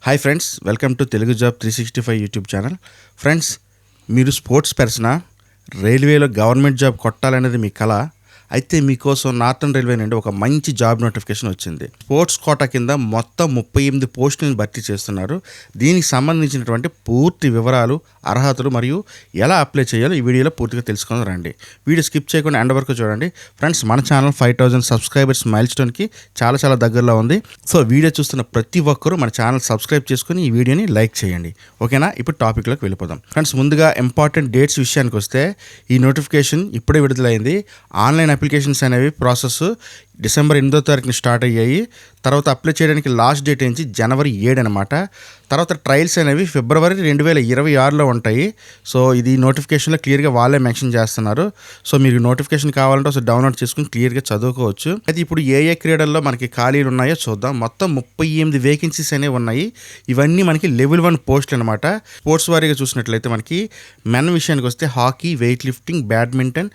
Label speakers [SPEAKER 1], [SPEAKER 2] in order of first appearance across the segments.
[SPEAKER 1] Hi friends, welcome to Telugu job 365 YouTube channel. Friends, మీరు sports పర్సనా? రైల్వేలో government job కొట్టాలనేది మీ కళ. అయితే మీకోసం నార్థన్ రైల్వే నుండి ఒక మంచి జాబ్ నోటిఫికేషన్ వచ్చింది. స్పోర్ట్స్ కోటా కింద మొత్తం 38 పోస్టులను భర్తీ చేస్తున్నారు. దీనికి సంబంధించినటువంటి పూర్తి వివరాలు, అర్హతలు మరియు ఎలా అప్లై చేయాలో ఈ వీడియోలో పూర్తిగా తెలుసుకుందాం రండి. వీడియో స్కిప్ చేయకుండా ఎండ్ వరకు చూడండి. ఫ్రెండ్స్, మన ఛానల్ 5000 సబ్స్క్రైబర్స్ మైల్ స్టోన్కి చాలా దగ్గరలో ఉంది. సో వీడియో చూస్తున్న ప్రతి ఒక్కరూ మన ఛానల్ సబ్స్క్రైబ్ చేసుకుని ఈ వీడియోని లైక్ చేయండి. ఓకేనా? ఇప్పుడు టాపిక్లోకి వెళ్ళిపోదాం. ఫ్రెండ్స్, ముందుగా ఇంపార్టెంట్ డేట్స్ విషయానికి వస్తే ఈ నోటిఫికేషన్ ఇప్పుడే విడుదలైంది. ఆన్లైన్ అప్లికేషన్స్ అనేవి ప్రాసెస్ డిసెంబర్ 8వ తారీఖున స్టార్ట్ అయ్యాయి. తర్వాత అప్లై చేయడానికి లాస్ట్ డేట్ ఏంచి జనవరి 7 అనమాట. తర్వాత ట్రయల్స్ అనేవి ఫిబ్రవరి 2026లో ఉంటాయి. సో ఇది నోటిఫికేషన్లో క్లియర్గా వాళ్ళే మెన్షన్ చేస్తున్నారు. సో మీరు నోటిఫికేషన్ కావాలంటే ఒకసారి డౌన్లోడ్ చేసుకుని క్లియర్గా చదువుకోవచ్చు. అయితే ఇప్పుడు ఏ క్రీడల్లో మనకి ఖాళీలు ఉన్నాయో చూద్దాం. మొత్తం 38 వేకెన్సీస్ అనేవి ఉన్నాయి. ఇవన్నీ మనకి లెవెల్ 1 పోస్టులు అనమాట. స్పోర్ట్స్ వారీగా చూసినట్లయితే మనకి మెన్ విషయానికి వస్తే hockey, weight lifting, badminton,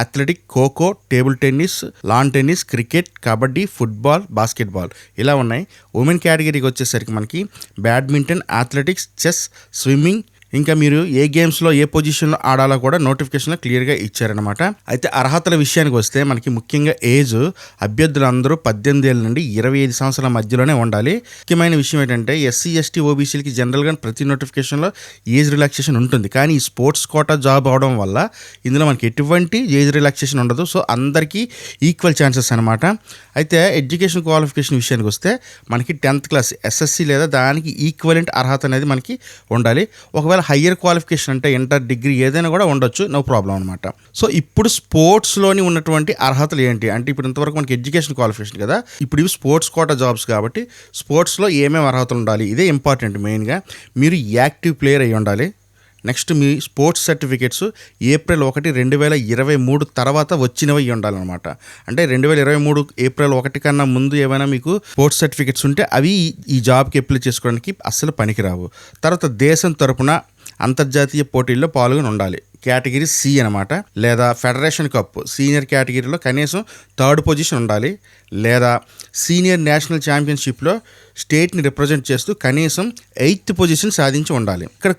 [SPEAKER 1] athletic, kho kho, table tennis, lawn tennis, cricket, kabaddi, football, basketball ఇలా ఉన్నాయి. ఉమెన్ కేటగిరీకి వచ్చేసరికి మనకి బ్యాడ్మింటన్, అథ్లెటిక్స్, చెస్, స్విమ్మింగ్, ఇంకా మీరు ఏ గేమ్స్లో ఏ పొజిషన్లో ఆడాలో కూడా నోటిఫికేషన్లో క్లియర్గా ఇచ్చారనమాట. అయితే అర్హతల విషయానికి వస్తే మనకి ముఖ్యంగా ఏజ్ అభ్యర్థులందరూ 18 ఏళ్ళ నుండి 25 సంవత్సరాల మధ్యలోనే ఉండాలి. ముఖ్యమైన విషయం ఏంటంటే ఎస్సీ, ఎస్టీ, ఓబీసీలకి జనరల్గా ప్రతి నోటిఫికేషన్లో ఏజ్ రిలాక్సేషన్ ఉంటుంది. కానీ ఈ స్పోర్ట్స్ కోటా జాబ్ అవడం వల్ల ఇందులో మనకి ఎటువంటి ఏజ్ రిలాక్సేషన్ ఉండదు. సో అందరికీ ఈక్వల్ ఛాన్సెస్ అనమాట. అయితే ఎడ్యుకేషన్ క్వాలిఫికేషన్ విషయానికి వస్తే మనకి 10th క్లాస్ ఎస్ఎస్సి లేదా దానికి ఈక్వలెంట్ అర్హత అనేది మనకి ఉండాలి. ఒకవేళ హయ్యర్ క్వాలిఫికేషన్ అంటే ఇంటర్, డిగ్రీ ఏదైనా కూడా ఉండొచ్చు, నో ప్రాబ్లం అనమాట. సో ఇప్పుడు స్పోర్ట్స్లోని ఉన్నటువంటి అర్హతలు ఏంటి అంటే, ఇప్పుడు ఇంతవరకు మనకి ఎడ్యుకేషన్ క్వాలిఫికేషన్ కదా, ఇప్పుడు ఇవి స్పోర్ట్స్ కోటా జాబ్స్ కాబట్టి స్పోర్ట్స్లో ఏమేమి అర్హతలు ఉండాలి, ఇదే ఇంపార్టెంట్. మెయిన్గా మీరు యాక్టివ్ ప్లేయర్ అయి ఉండాలి. నెక్స్ట్ మీ స్పోర్ట్స్ సర్టిఫికేట్స్ ఏప్రిల్ 1, 2023 తర్వాత వచ్చినవి ఉండాలన్నమాట. అంటే 2023 ఏప్రిల్ 1 కన్నా ముందు ఏమైనా మీకు స్పోర్ట్స్ సర్టిఫికేట్స్ ఉంటే అవి ఈ జాబ్కి అప్లై చేసుకోవడానికి అస్సలు పనికిరావు. తర్వాత దేశం తరపున అంతర్జాతీయ పోటీల్లో పాల్గొని ఉండాలి. కేటగిరీ సి అనమాట. లేదా ఫెడరేషన్ కప్ సీనియర్ కేటగిరీలో కనీసం 3rd పొజిషన్ ఉండాలి. లేదా సీనియర్ నేషనల్ ఛాంపియన్షిప్లో స్టేట్ని రిప్రజెంట్ చేస్తూ కనీసం 8th పొజిషన్ సాధించి ఉండాలి. ఇక్కడ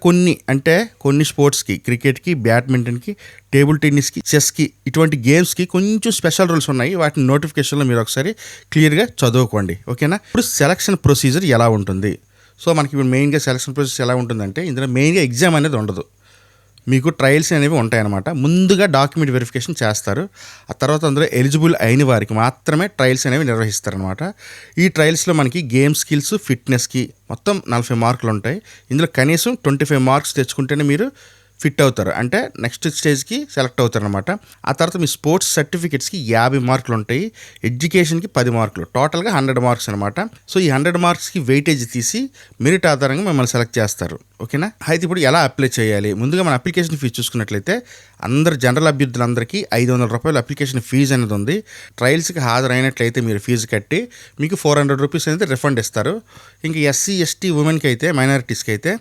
[SPEAKER 1] కొన్ని స్పోర్ట్స్కి, క్రికెట్కి, బ్యాడ్మింటన్కి, టేబుల్ టెన్నిస్కి, చెస్కి, ఇటువంటి గేమ్స్కి కొంచెం స్పెషల్ రూల్స్ ఉన్నాయి. వాటిని నోటిఫికేషన్లో మీరు ఒకసారి క్లియర్గా చదువుకోండి. ఓకేనా? ఇప్పుడు సెలక్షన్ ప్రొసీజర్ ఎలా ఉంటుంది? సో మనకి ఇప్పుడు మెయిన్గా సెలక్షన్ ప్రాసెస్ ఎలా ఉంటుందంటే, ఇందులో మెయిన్గా ఎగ్జామ్ అనేది ఉండదు. మీకు ట్రయల్స్ అనేవి ఉంటాయన్నమాట. ముందుగా డాక్యుమెంట్ వెరిఫికేషన్ చేస్తారు. ఆ తర్వాత అందులో ఎలిజిబుల్ అయిన వారికి మాత్రమే ట్రయల్స్ అనేవి నిర్వహిస్తారనమాట. ఈ ట్రయల్స్లో మనకి గేమ్ స్కిల్స్, ఫిట్నెస్కి మొత్తం 40 మార్కులు ఉంటాయి. ఇందులో కనీసం 25 మార్క్స్ తెచ్చుకుంటేనే మీరు ఫిట్ అవుతారు, అంటే నెక్స్ట్ స్టేజ్కి సెలెక్ట్ అవుతారు అనమాట. ఆ తర్వాత మీ స్పోర్ట్స్ సర్టిఫికేట్స్కి 50 మార్కులు ఉంటాయి. ఎడ్యుకేషన్కి 10 మార్కులు, టోటల్గా 100 మార్క్స్ అనమాట. సో ఈ 100 మార్క్స్కి వెయిటేజ్ తీసి మెరిట్ ఆధారంగా మిమ్మల్ని సెలెక్ట్ చేస్తారు. ఓకేనా? అయితే ఇప్పుడు ఎలా అప్లై చేయాలి? ముందుగా మన అప్లికేషన్ ఫీజు చూసుకున్నట్లయితే అందరు జనరల్ అభ్యర్థులందరికీ 500 రూపాయలు అప్లికేషన్ ఫీజు అనేది ఉంది. ట్రయల్స్కి హాజరైనట్లయితే మీరు ఫీజు కట్టి మీకు 400 రూపీస్ అనేది రిఫండ్ ఇస్తారు. ఇంకా ఎస్సీ, ఎస్టీ, ఉమెన్కి అయితే, మైనారిటీస్కి అయితే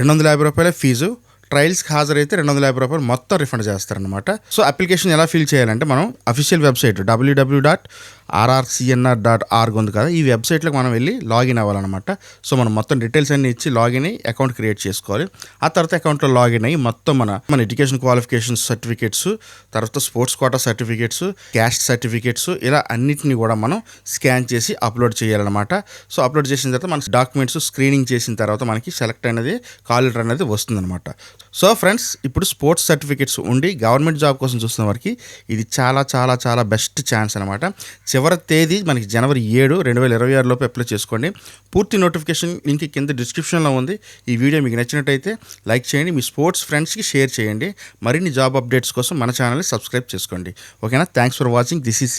[SPEAKER 1] 250 రూపాయల ఫీజు, ట్రయల్స్కి హాజరైతే 250 రూపాయలు మొత్తం రిఫండ్ చేస్తారనమాట. సో అప్లికేషన్ ఎలా ఫిల్ చేయాలంటే, మనం అఫీషియల్ వెబ్సైట్ www.rrcnr.org ఉంది కదా, ఈ వెబ్సైట్లోకి మనం వెళ్ళి లాగిన్ అవ్వాలన్నమాట. సో మనం మొత్తం డీటెయిల్స్ అన్ని ఇచ్చి లాగిన్ అయ్యి అకౌంట్ క్రియేట్ చేసుకోవాలి. ఆ తర్వాత అకౌంట్లో లాగిన్ అయ్యి మొత్తం మన ఎడ్యుకేషన్ క్వాలిఫికేషన్ సర్టిఫికేట్స్, తర్వాత sports quota certificates, caste certificates, ఇలా అన్నిటిని కూడా మనం స్కాన్ చేసి అప్లోడ్ చేయాలన్నమాట. సో అప్లోడ్ చేసిన తర్వాత మన డాక్యుమెంట్స్ స్క్రీనింగ్ చేసిన తర్వాత మనకి సెలెక్ట్ అనేది కాల్ లెటర్ అనేది వస్తుందన్నమాట. సో ఫ్రెండ్స్, ఇప్పుడు స్పోర్ట్స్ సర్టిఫికేట్స్ ఉండి గవర్నమెంట్ జాబ్ కోసం చూస్తున్న వారికి ఇది చాలా బెస్ట్ ఛాన్స్ అనమాట. చివరి తేదీ మనకి జనవరి 7, 2026 లోపు అప్లై చేసుకోండి. పూర్తి నోటిఫికేషన్ లింక్ కింద డిస్క్రిప్షన్లో ఉంది. ఈ వీడియో మీకు నచ్చినట్టయితే లైక్ చేయండి, మీ స్పోర్ట్స్ ఫ్రెండ్స్కి షేర్ చేయండి. మరిన్ని జాబ్ అప్డేట్స్ కోసం మన ఛానల్ని సబ్స్క్రైబ్ చేసుకోండి. ఓకేనా? Thanks for watching. This is